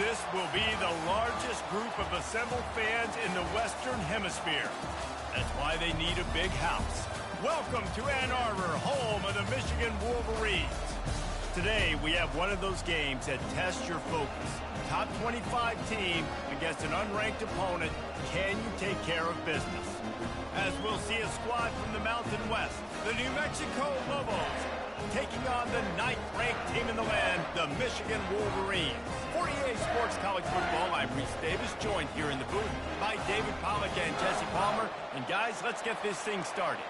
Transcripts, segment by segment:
This will be the largest group of assembled fans in the Western Hemisphere. That's why they need a big house. Welcome to Ann Arbor, home of the Michigan Wolverines. Today, we have one of those games that tests your focus. Top 25 team against an unranked opponent. Can you take care of business? As we'll see a squad from the Mountain West, the New Mexico Lobos, taking on the 9th-ranked team in the land, the Michigan Wolverines. 48 Sports College Football, I'm Reese Davis, joined here in the booth by David Pollack and Jesse Palmer. And guys, let's get this thing started.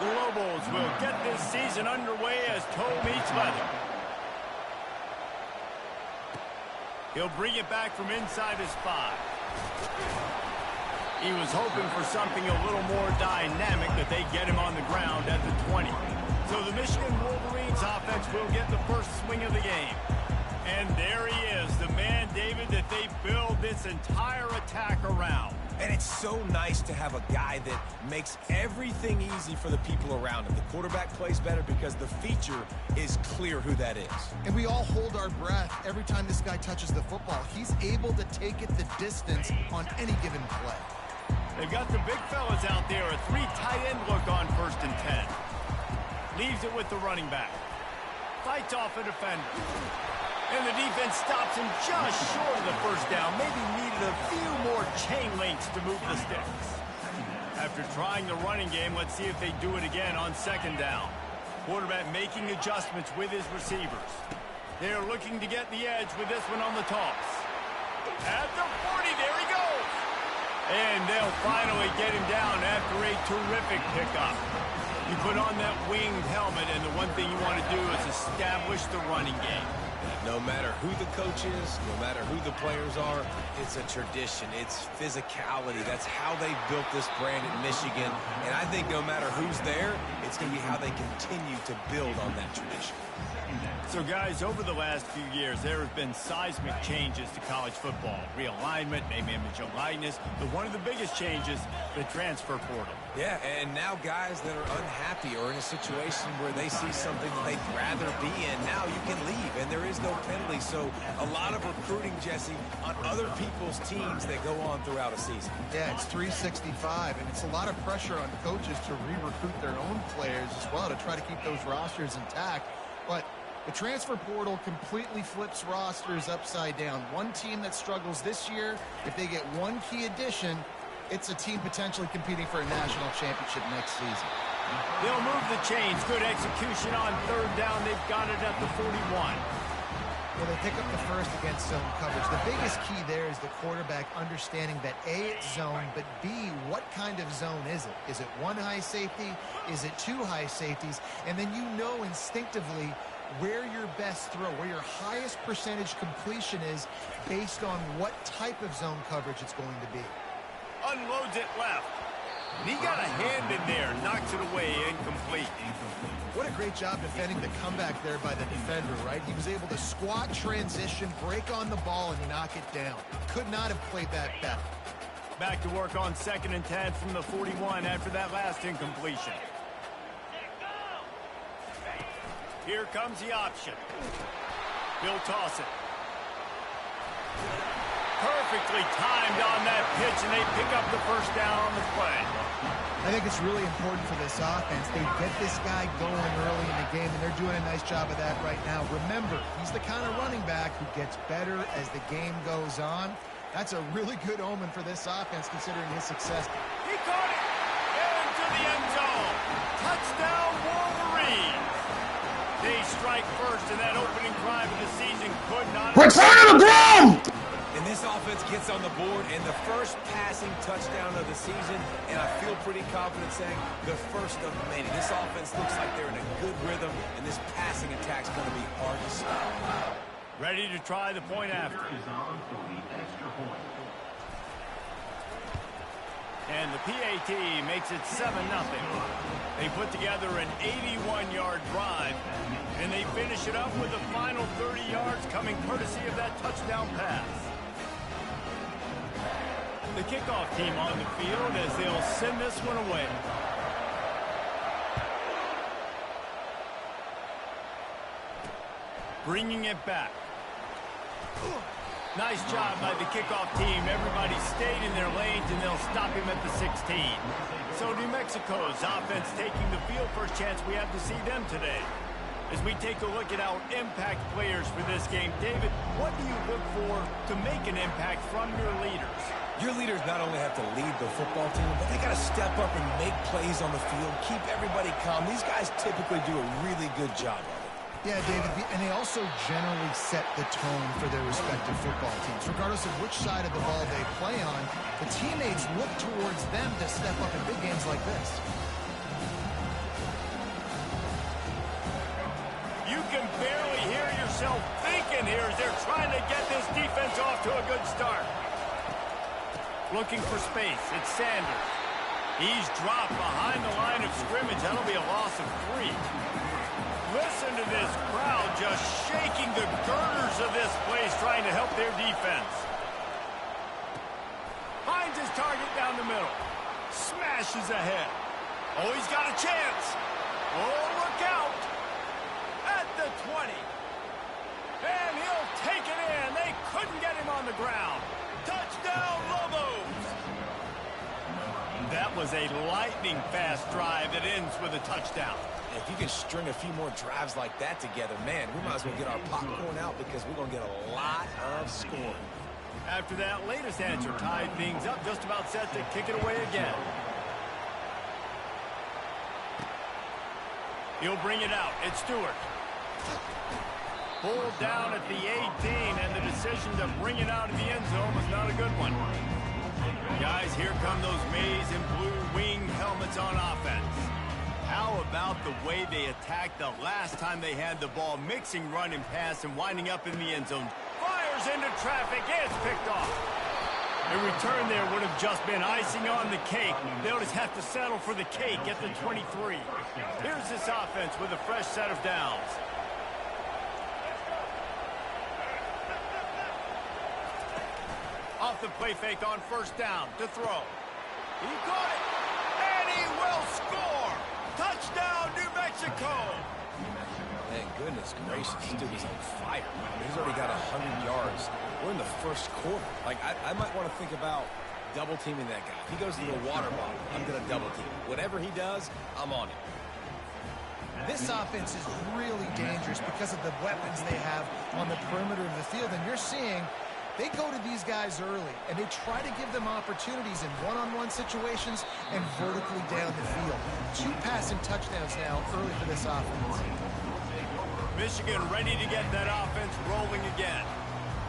The Lobos will get this season underway as toe meets leather. He'll bring it back from inside his 5. He was hoping for something a little more dynamic, that they get him on the ground at the 20. So the Michigan Wolverines offense will get the first swing of the game. And there he is, the man, David, that they build this entire attack around. And it's so nice to have a guy that makes everything easy for the people around him. The quarterback plays better because the feature is clear who that is. And we all hold our breath every time this guy touches the football. He's able to take it the distance on any given play. They've got the big fellas out there, a 3 tight end look on 1st and 10. Leaves it with the running back. Fights off a defender. And the defense stops him just short of the first down. Maybe needed a few more chain links to move the sticks. After trying the running game, let's see if they do it again on 2nd down. Quarterback making adjustments with his receivers. They're looking to get the edge with this one on the toss. At the 40, there he goes. And they'll finally get him down after a terrific pickup. You put on that winged helmet, and the one thing you want to do is establish the running game. No matter who the coach is, no matter who the players are, it's a tradition. It's physicality. That's how they built this brand at Michigan. And I think no matter who's there, it's going to be how they continue to build on that tradition. So, guys, over the last few years, there have been seismic changes to college football. Realignment, name, image, and likeness. But one of the biggest changes, the transfer portal. Yeah, and now guys that are unhappy or in a situation where they see something that they'd rather be in, now you can leave, and there is no penalty. So a lot of recruiting, Jesse, on other people's teams that go on throughout a season. Yeah, it's 365, and it's a lot of pressure on coaches to re-recruit their own players as well to try to keep those rosters intact. But the transfer portal completely flips rosters upside down. One team that struggles this year, if they get one key addition, it's a team potentially competing for a national championship next season. They'll move the chains. Good execution on 3rd down. They've got it at the 41. Well, they pick up the first against zone coverage. The biggest key there is the quarterback understanding that A, it's zone, but B, what kind of zone is it? Is it 1 high safety? Is it 2 high safeties? And then you know instinctively where your best throw, where your highest percentage completion is based on what type of zone coverage it's going to be. Unloads it left. And he got a hand in there, knocks it away, incomplete. What a great job defending the comeback there by the defender, right? He was able to squat, transition, break on the ball, and knock it down. Could not have played that better. Back to work on 2nd and 10 from the 41 after that last incompletion. Here comes the option. He'll toss it. Perfectly timed on that pitch, and they pick up the first down on the play. I think it's really important for this offense. They get this guy going early in the game, and they're doing a nice job of that right now. Remember, he's the kind of running back who gets better as the game goes on. That's a really good omen for this offense, considering his success. He caught it into the end zone. Touchdown, Wolverines. They strike first, and that opening drive of the season could not... Return of the GRUM! And this offense gets on the board, and the first passing touchdown of the season, and I feel pretty confident saying the first of many. This offense looks like they're in a good rhythm, and this passing attack's going to be hard to stop. Ready to try the point after. And the PAT makes it 7-0. They put together an 81-yard drive, and they finish it up with the final 30 yards coming courtesy of that touchdown pass. The kickoff team on the field as they'll send this one away. Bringing it back. Nice job by the kickoff team. Everybody stayed in their lanes, and they'll stop him at the 16. So New Mexico's offense taking the field. First chance we have to see them today. As we take a look at our impact players for this game, David, what do you look for to make an impact from your leaders? Your leaders not only have to lead the football team, but they got to step up and make plays on the field, keep everybody calm. These guys typically do a really good job of it. Yeah, David, and they also generally set the tone for their respective football teams. Regardless of which side of the ball they play on, the teammates look towards them to step up in big games like this. You can barely hear yourself thinking here as they're trying to get this defense off to a good start. Looking for space, it's Sanders. He's dropped behind the line of scrimmage. That'll be a loss of 3. Listen to this crowd just shaking the girders of this place, trying to help their defense. Finds his target down the middle. Smashes ahead. Oh, he's got a chance. Oh, look out. At the 20. And he'll take it in. They couldn't get him on the ground. Touchdown, Lobos. That was a lightning-fast drive that ends with a touchdown. If you can string a few more drives like that together, man, we might as well get our popcorn out because we're going to get a lot of scoring. After that latest answer tied things up, just about set to kick it away again. He'll bring it out. It's Stewart. Pulled down at the 18, and the decision to bring it out of the end zone was not a good one. Guys, here come those maize and blue wing helmets on offense. How about the way they attacked the last time they had the ball, mixing run and pass and winding up in the end zone. Fires into traffic. It's picked off. A return there would have just been icing on the cake. They'll just have to settle for the cake at the 23. Here's this offense with a fresh set of downs. Off the play fake on first down to throw. He caught it, and he will score. Touchdown, New Mexico. Man, goodness gracious, this dude is on fire. He's already got 100 yards. We're in the first quarter. Like, I might want to think about double-teaming that guy. If he goes to the water bottle, I'm going to double-team him. Whatever he does, I'm on it. This offense is really dangerous because of the weapons they have on the perimeter of the field. And you're seeing they go to these guys early, and they try to give them opportunities in one-on-one situations and vertically down the field. 2 passing touchdowns now early for this offense. Michigan ready to get that offense rolling again.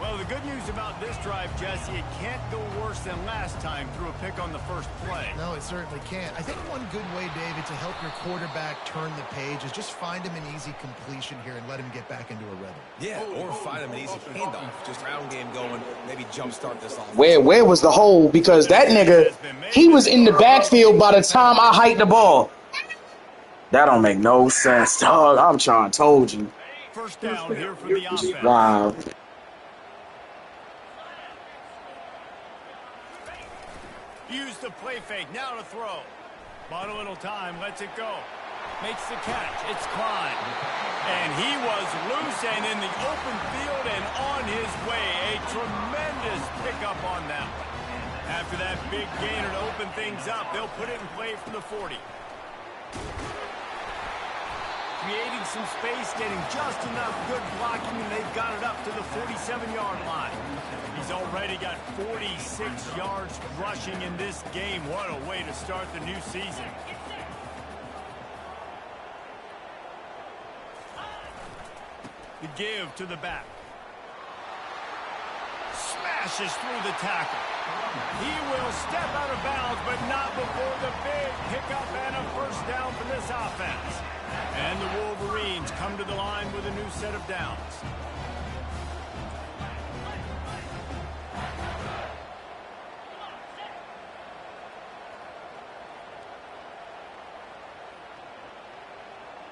Well, the good news about this drive, Jesse, it can't go worse than last time through a pick on the first play. No, it certainly can't. I think one good way, David, to help your quarterback turn the page is just find him an easy completion here and let him get back into a rhythm. Yeah, or find him an easy handoff. Just round game going, maybe jumpstart this offense. Where was the hole? Because that nigga, he was in the backfield by the time I hiked the ball. That don't make no sense, dog. I'm trying to told you. First down here for the offense. Wow. Use the play fake, now to throw. Bought a little time, lets it go. Makes the catch, it's Klein. And he was loose and in the open field and on his way. A tremendous pickup on that one. After that big gainer to open things up, they'll put it in play from the 40. Creating some space, getting just enough good blocking, and they've got it up to the 47-yard line. He's already got 46 yards rushing in this game. What a way to start the new season. The give to the back. Smashes through the tackle. He will step out of bounds, but not before the big pickup and a first down for this offense. And the Wolverines come to the line with a new set of downs.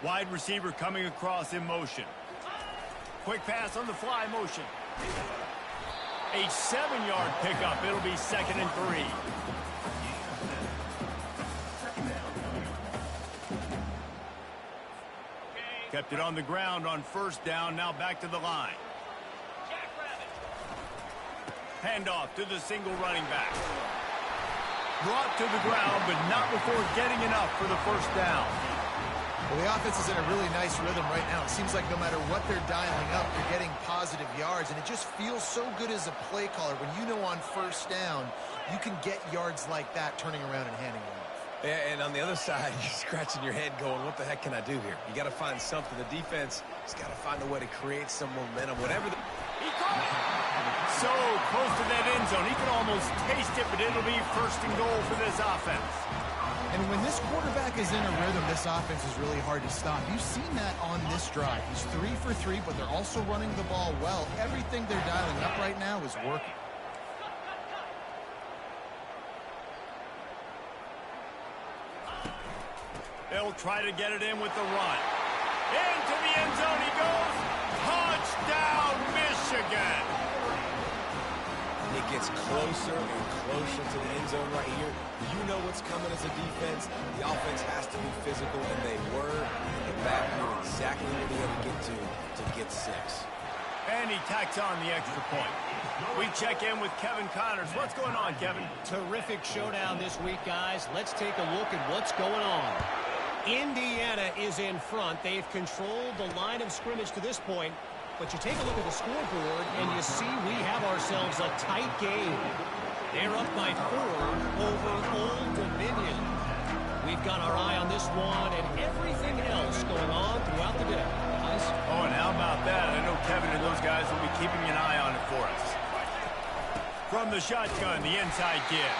Wide receiver coming across in motion. Quick pass on the fly motion. A 7-yard pickup. It'll be 2nd and 3. Kept it on the ground on first down. Now back to the line. Handoff to the single running back. Brought to the ground, but not before getting enough for the first down. Well, the offense is in a really nice rhythm right now. It seems like no matter what they're dialing up, they're getting positive yards, and it just feels so good as a play caller when you know on first down you can get yards like that turning around and handing it off. Yeah, and on the other side, you're scratching your head going, what the heck can I do here? You got to find something. The defense has got to find a way to create some momentum. Whatever the... He caught it! So close to that end zone. He can almost taste it, but it'll be first and goal for this offense. And when this quarterback is in a rhythm, this offense is really hard to stop. You've seen that on this drive. He's 3 for 3, but they're also running the ball well. Everything they're dialing up right now is working. They'll try to get it in with the run. Into the end zone he goes. Touchdown, Michigan! It gets closer and closer to the end zone right here. You know what's coming as a defense. The offense has to be physical, and they were. The back knew exactly where they had to get 6. And he tacks on the extra point. We check in with Kevin Connors. What's going on, Kevin? Terrific showdown this week, guys. Let's take a look at what's going on. Indiana is in front. They've controlled the line of scrimmage to this point. But you take a look at the scoreboard, and you see we have ourselves a tight game. They're up by 4 over Old Dominion. We've got our eye on this one and everything else going on throughout the day. Guys? Oh, and how about that? I know Kevin and those guys will be keeping an eye on it for us. From the shotgun, the inside give.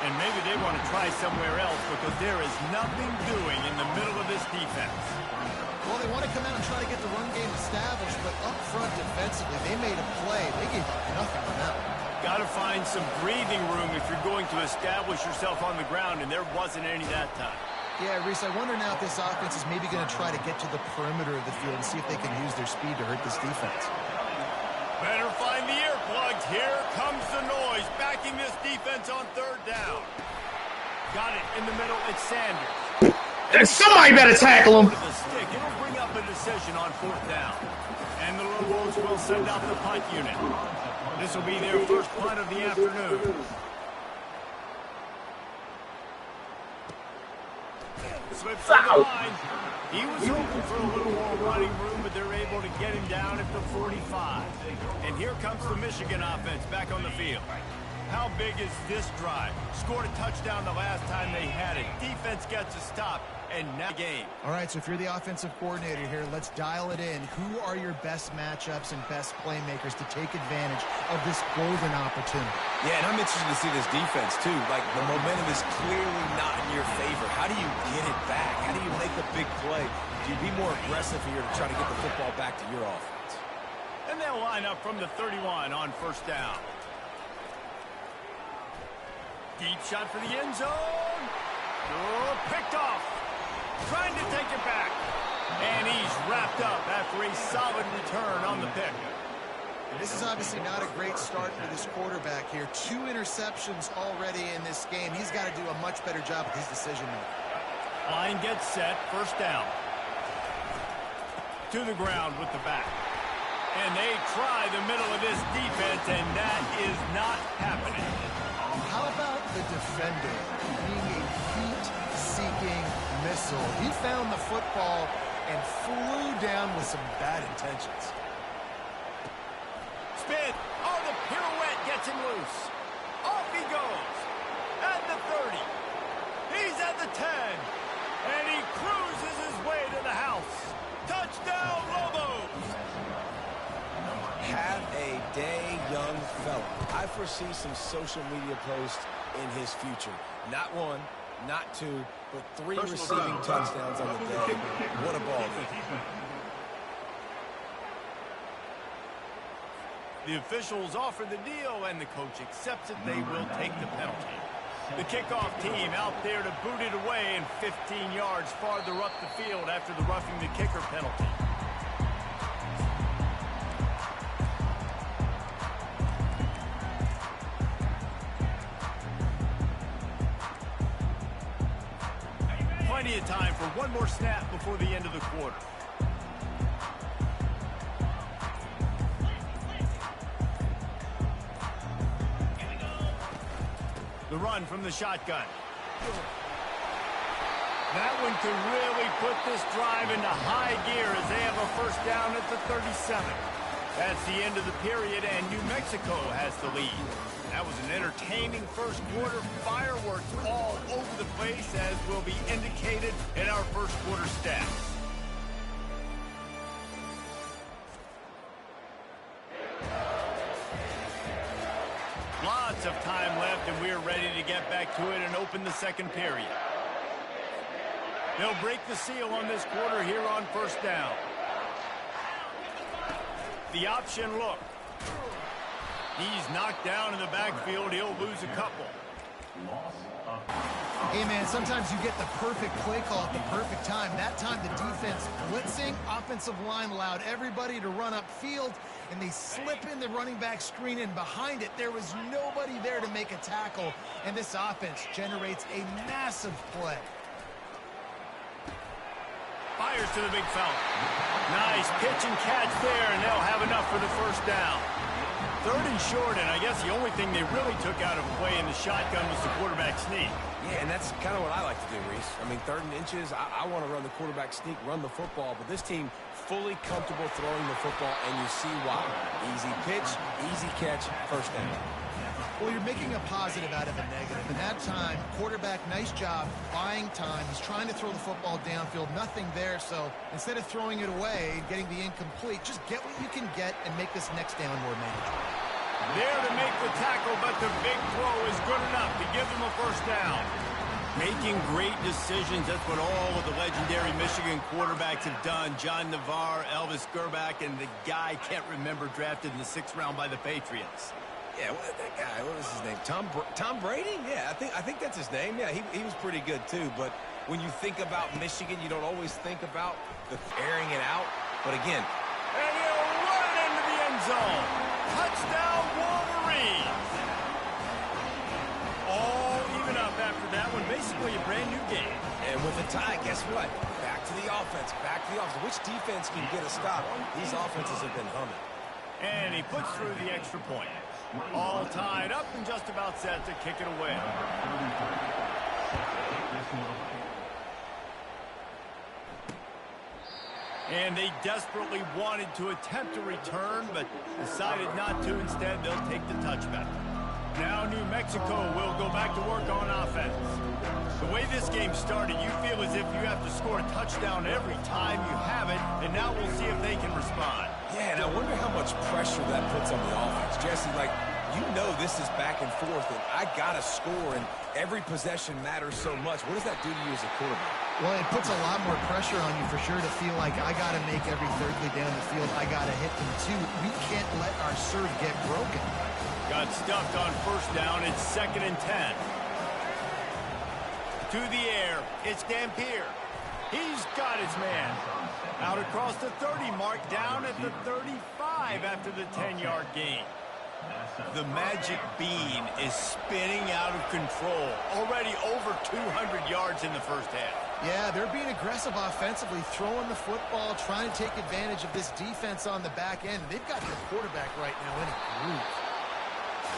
And maybe they want to try somewhere else because there is nothing doing in the middle of this defense. Well, they want to come out and try to get the run game established, but up front defensively, they made a play. They gave up nothing on that one. Got to find some breathing room if you're going to establish yourself on the ground, and there wasn't any that time. Yeah, Reese, I wonder now if this offense is maybe going to try to get to the perimeter of the field and see if they can use their speed to hurt this defense. Better find the earplugs. Here comes the noise, backing this defense on third down. Got it in the middle. It's Sanders. Somebody better tackle him. The stick. It'll bring up a decision on fourth down. And the Lobos will send out the punt unit. This will be their first punt of the afternoon. Slips on the line. He was hoping for a little more running room, but they're able to get him down at the 45. And here comes the Michigan offense back on the field. How big is this drive? Scored a touchdown the last time they had it. Defense gets a stop, and now game. All right, so if you're the offensive coordinator here, let's dial it in. Who are your best matchups and best playmakers to take advantage of this golden opportunity? Yeah, and I'm interested to see this defense, too. Like, the momentum is clearly not in your favor. How do you get it back? How do you make a big play? Do you be more aggressive here to try to get the football back to your offense? And they'll line up from the 31 on first down. Deep shot for the end zone. Oh, picked off. Trying to take it back. And he's wrapped up after a solid return on the pick. And this is obviously not a great start for this quarterback here. 2 interceptions already in this game. He's got to do a much better job with his decision making. Line gets set. First down. To the ground with the back. And they try the middle of this defense, and that is not happening. How about the defender being a heat-seeking missile? He found the football and flew down with some bad intentions. Spin. Oh, the pirouette gets him loose. Off he goes. At the 30. He's at the 10. And he cruises his way to the house. Touchdown, Lobos. Have a day, young fella. I foresee some social media posts in his future. Not 1, not 2, but 3 receiving touchdowns on the day. What a ball game. The officials offer the deal, and the coach accepts it. They will take the penalty. The kickoff team out there to boot it away, and 15 yards farther up the field after the roughing the kicker penalty. Plenty of time for one more snap before the end of the quarter. run from the shotgun. That one could really put this drive into high gear as they have a first down at the 37. That's the end of the period, and New Mexico has the lead. That was an entertaining first quarter. Fireworks all over the place, as will be indicated in our first quarter stats. Lots of time left, and we're ready to get back to it and open the second period. They'll break the seal on this quarter here on first down. The option look. He's knocked down in the backfield. He'll lose a couple. Hey, man, sometimes you get the perfect play call at the perfect time. That time the defense blitzing, offensive line allowed everybody to run upfield, and they slip in the running back screen, and behind it there was nobody there to make a tackle, and this offense generates a massive play. Fires to the big fella. Nice pitch and catch there, and they'll have enough for the first down. Third and short, and I guess the only thing they really took out of play in the shotgun was the quarterback sneak. Yeah, and that's kind of what I like to do, Reese. I mean, 3rd and inches, I want to run the quarterback sneak, run the football, but this team fully comfortable throwing the football, and you see why. Easy pitch, easy catch, first down. Well, you're making a positive out of a negative. And that time, quarterback, nice job, buying time. He's trying to throw the football downfield, nothing there. So instead of throwing it away and getting the incomplete, just get what you can get and make this next down more manageable. There to make the tackle, but the big throw is good enough to give them a first down. Making great decisions, that's what all of the legendary Michigan quarterbacks have done. John Navarre, Elvis Gerbach, and the guy, can't remember, drafted in the 6th round by the Patriots. Yeah, that guy, what was his name? Tom Brady? Yeah, I think that's his name. Yeah, he was pretty good too. But when you think about Michigan, you don't always think about the airing it out. But again, and he'll run it into the end zone. Touchdown, Wolverines! All even up after that one. Basically a brand new game. And with a tie, guess what? Back to the offense. Back to the offense. Which defense can get a stop? These offenses have been humming. And he puts through the extra point. All tied up and just about set to kick it away. And they desperately wanted to attempt a return, but decided not to. Instead, they'll take the touchback. Now New Mexico will go back to work on offense. The way this game started, you feel as if you have to score a touchdown every time you have it, and now we'll see if they can respond. Yeah, and I wonder how much pressure that puts on the offense. Jesse, like, you know this is back and forth, and I got to score, and every possession matters so much. What does that do to you as a quarterback? Well, it puts a lot more pressure on you for sure to feel like I got to make every third play down the field. I got to hit them too. We can't let our serve get broken. Got stuffed on first down. It's 2nd and 10. To the air. It's Dampier. He's got his man. Out across the 30 mark, down at the 35 after the 10-yard gain. The magic bean is spinning out of control. Already over 200 yards in the first half. Yeah, they're being aggressive offensively, throwing the football, trying to take advantage of this defense on the back end. They've got the quarterback right now in a groove.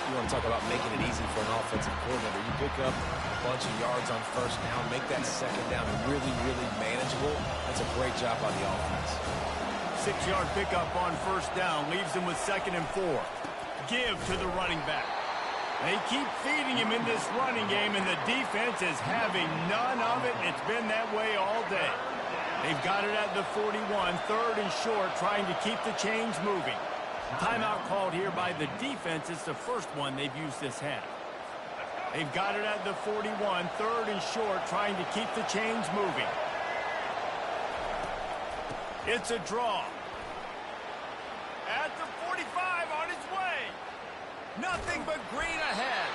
You want to talk about making it easy for an offensive coordinator. You pick up a bunch of yards on first down, make that second down really, really manageable. That's a great job by the offense. 6-yard pickup on first down leaves them with 2nd and 4. Give to the running back. They keep feeding him in this running game, and the defense is having none of it. It's been that way all day. They've got it at the 41, 3rd and short, trying to keep the chains moving. Timeout called here by the defense. It's the first one they've used this half. They've got it at the 41, 3rd and short, trying to keep the chains moving. It's a draw. At the 45, on his way. Nothing but green ahead.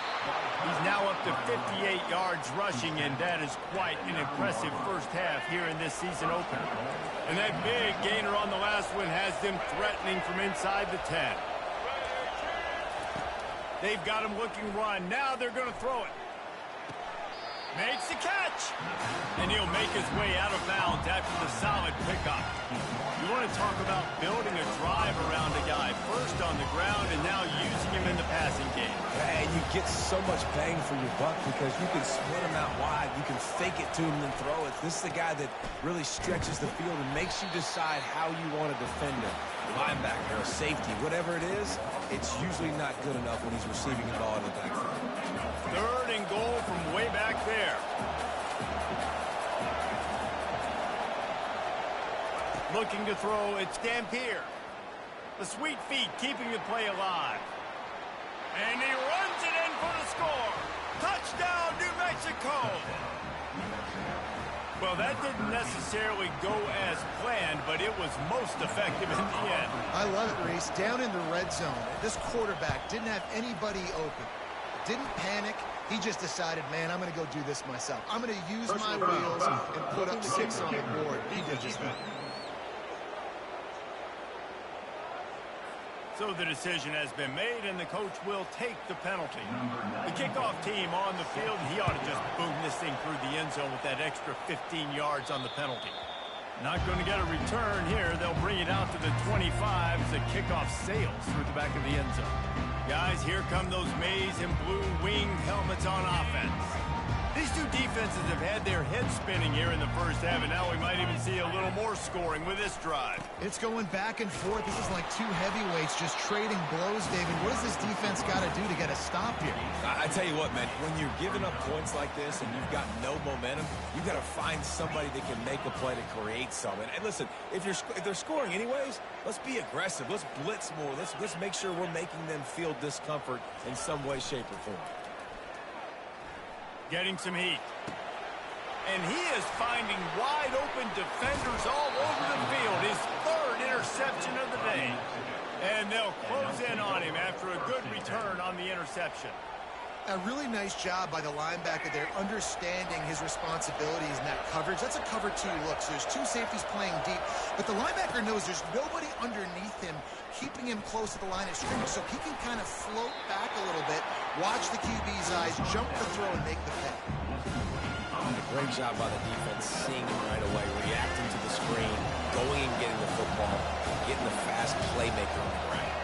He's now up to 58 yards rushing, and that is quite an impressive first half here in this season opener. And that big gainer on the last one has them threatening from inside the 10. They've got him looking run. Now they're going to throw it. Makes the catch. And he'll make his way out of bounds after the solid pickup. You want to talk about building a drive around a guy. First on the ground and now using him in the passing game. And you get so much bang for your buck because you can split him out wide. You can fake it to him and throw it. This is the guy that really stretches the field and makes you decide how you want to defend him. Linebacker, a safety, whatever it is, it's usually not good enough when he's receiving the ball in the backfield. Third and goal from way back there. Looking to throw, it's Dampier. The sweet feet keeping the play alive. And he runs it in for the score. Touchdown, New Mexico. Well, that didn't necessarily go as planned, but it was most effective in the end. I love it, Reese. Down in the red zone, this quarterback didn't have anybody open. Didn't panic. He just decided, man, I'm going to go do this myself. I'm going to use my wheels and put up 6 on the board. He did just that. So the decision has been made, and the coach will take the penalty. The kickoff team on the field, and he ought to just boom this thing through the end zone with that extra 15 yards on the penalty. Not going to get a return here. They'll bring it out to the 25 as the kickoff sails through the back of the end zone. Guys, here come those maize and blue winged helmets on offense. These two defenses have had their heads spinning here in the first half, and now we might even see a little more scoring with this drive. It's going back and forth. This is like two heavyweights just trading blows, David. What does this defense got to do to get a stop here? I tell you what, man, when you're giving up points like this and you've got no momentum, you've got to find somebody that can make a play to create something. And listen, if they're scoring anyways, let's be aggressive. Let's blitz more. Let's make sure we're making them feel discomfort in some way, shape, or form. Getting some heat. And he is finding wide-open defenders all over the field. His third interception of the day. And they'll close in on him after a good return on the interception. A really nice job by the linebacker there, understanding his responsibilities in that coverage. That's a cover 2 look, so there's 2 safeties playing deep. But the linebacker knows there's nobody underneath him, keeping him close to the line of scrimmage, so he can kind of float back a little bit, watch the QB's eyes, jump the throw, and make the pick. Great job by the defense, seeing him right away, reacting to the screen, going and getting the football, getting the fast playmaker on the ground.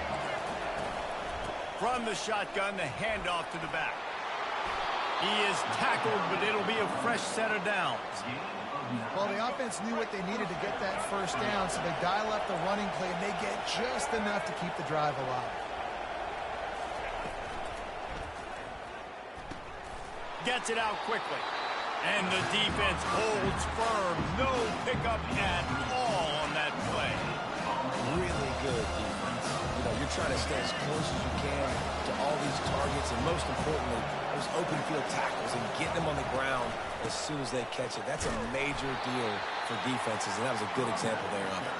From the shotgun, the handoff to the back. He is tackled, but it'll be a fresh set of downs. Well, the offense knew what they needed to get that first down, so they dial up the running play, and they get just enough to keep the drive alive. Gets it out quickly. And the defense holds firm. No pickup at all on that play. Really good defense. You know, you're trying to stay as close as you can to all these targets, and most importantly, those open field tackles and getting them on the ground as soon as they catch it. That's a major deal for defenses, and that was a good example there of it.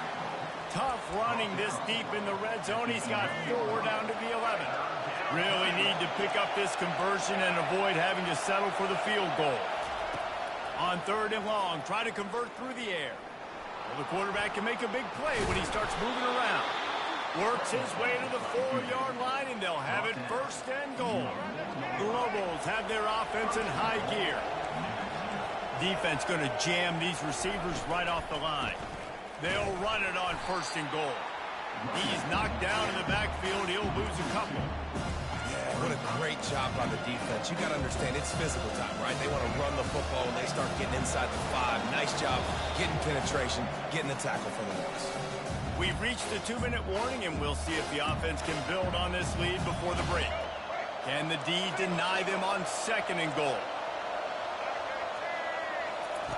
Tough running this deep in the red zone. He's got 4 down to the 11. Really need to pick up this conversion and avoid having to settle for the field goal. On 3rd and long, try to convert through the air. Well, the quarterback can make a big play when he starts moving around. Works his way to the 4-yard line, and they'll have it 1st and goal. The Lobos have their offense in high gear. Defense going to jam these receivers right off the line. They'll run it on 1st and goal. He's knocked down in the backfield. He'll lose a couple. Yeah, what a great job by the defense. You got to understand, it's physical time, right? They want to run the football when they start getting inside the 5. Nice job getting penetration, getting the tackle for the loss. We've reached the 2-minute warning, and we'll see if the offense can build on this lead before the break. Can the D deny them on 2nd and goal?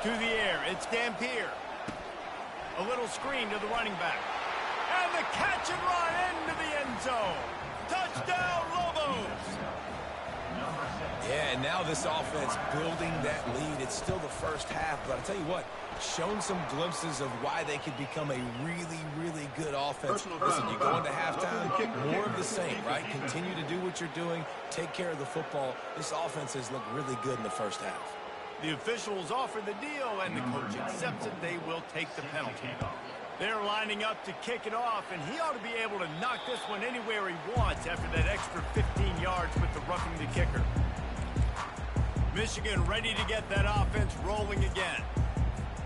To the air, it's Dampier. A little screen to the running back. And the catch and run into the end zone. Touchdown, Lobos! Yeah, and now this offense building that lead. It's still the first half, but I'll tell you what, shown some glimpses of why they could become a really, really good offense. Listen, you go into halftime, more of the same, right? Continue to do what you're doing, take care of the football. This offense has looked really good in the first half. The officials offer the deal, and the coach accepts it. They will take the penalty. They're lining up to kick it off, and he ought to be able to knock this one anywhere he wants after that extra 15 yards with the roughing the kicker. Michigan ready to get that offense rolling again.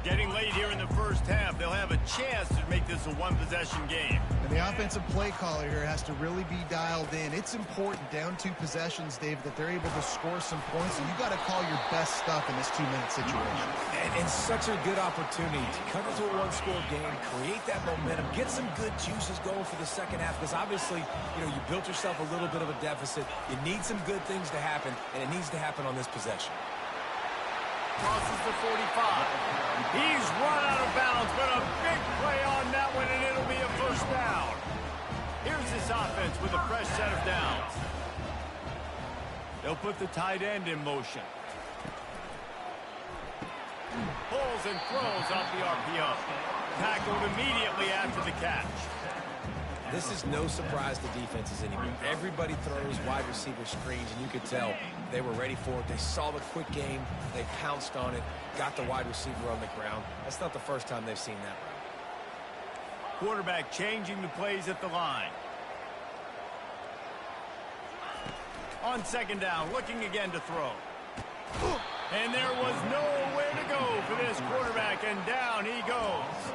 Getting late here in the first half, they'll have a chance to make this a one-possession game. And the offensive play caller here has to really be dialed in. It's important, down 2 possessions, Dave, that they're able to score some points, and you got to call your best stuff in this 2-minute situation. And such a good opportunity to come into a one-score game, create that momentum, get some good juices going for the second half, because obviously, you built yourself a little bit of a deficit. You need some good things to happen, and it needs to happen on this possession. Crosses the 45. He's run out of bounds, but a big play on that one, and it'll be a first down. Here's this offense with a fresh set of downs. They'll put the tight end in motion. Pulls and throws off the RPO. Tackled immediately after the catch. This is no surprise to defenses anymore. Everybody throws wide receiver screens, and you could tell they were ready for it. They saw the quick game. They pounced on it, got the wide receiver on the ground. That's not the first time they've seen that route. Quarterback changing the plays at the line. On second down, looking again to throw. And there was nowhere to go for this quarterback, and down he goes.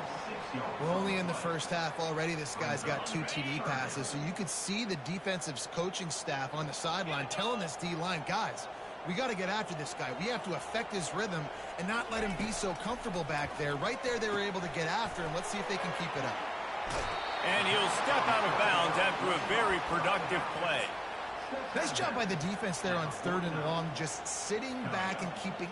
We're only in the first half already. This guy's got 2 TD passes, so you could see the defensive coaching staff on the sideline telling this D-line, guys, we got to get after this guy. We have to affect his rhythm and not let him be so comfortable back there. Right there, they were able to get after him. Let's see if they can keep it up. And he'll step out of bounds after a very productive play. Nice job by the defense there on 3rd and long, just sitting back and keeping